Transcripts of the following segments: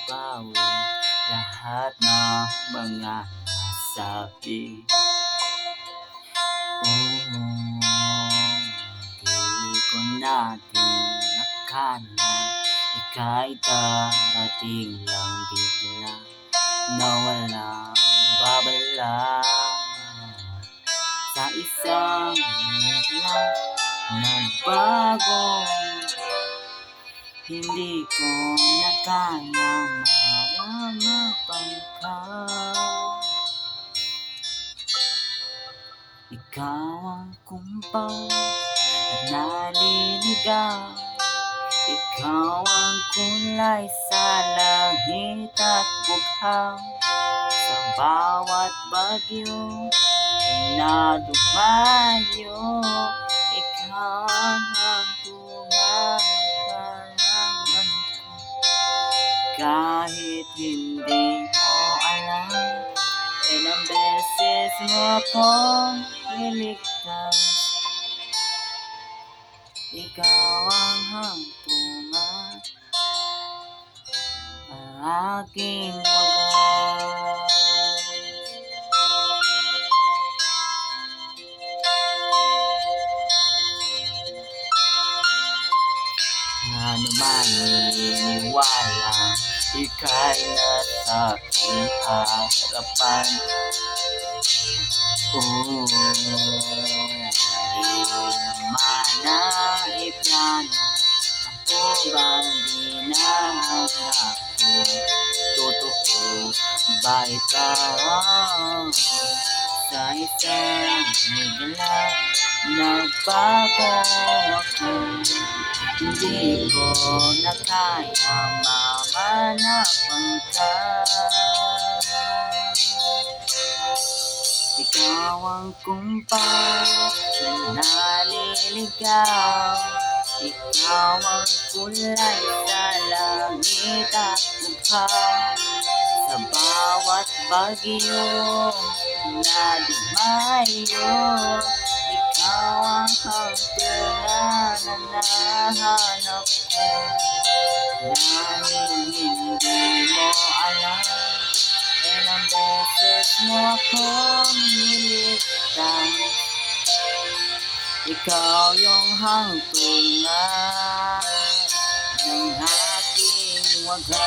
bawi lahat ng mga nasabi. Di ko natin akala ika'y darating lang bigla na walang babala. Sa isang bigla nagbago, hindi ko na kayang mapangkaw. Ikaw ang kumpang at naliligaw. Ikaw ang kulay sa langit at bughaw. Sa bawat bagyo na dumayo, ikaw ang hantungan kailangan ko. Kahit hindi mo alam, ilang beses mo akong niligtas. Ikaw ang hantungan, ang aking wagas. Ano man iniwala, ika'y nasa aking harapan. Di naman naiplano, ako bang dinahapon? Totoo ba ikaw? Sa isang bigla nagbago ako. Hindi ko na kaya mamanapan ka. Ikaw ang kumpang na naliligaw. Ikaw ang kulay sa langit at bughaw. Sa bawat bagyo na dumayo, ikaw ang hantungan na nahanap ko. Dahil hindi mo alam, ilang beses mo akong niligtas. Ikaw yung hantungan ng aking wagas.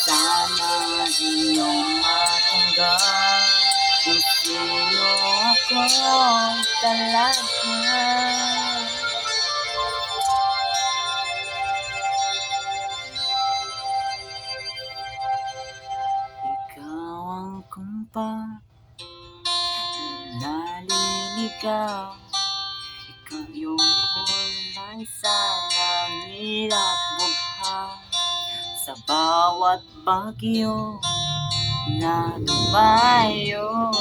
Sana inyong matanggap kung sino ako talaga. Ikaw ang kumpang naliligaw. Ikaw yung kulay sa langit at bughaw. Sa bawat bagyo na dumayo,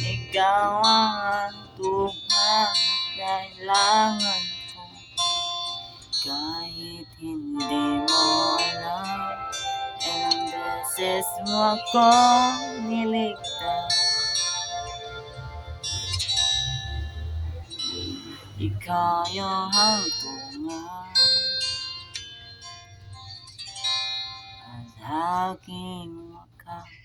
ikaw ang hantungan na kailangan ko. Kahit hindi mo alam, ilang beses mo akong niligtas. Ikaw yung hantungan at aking wakas.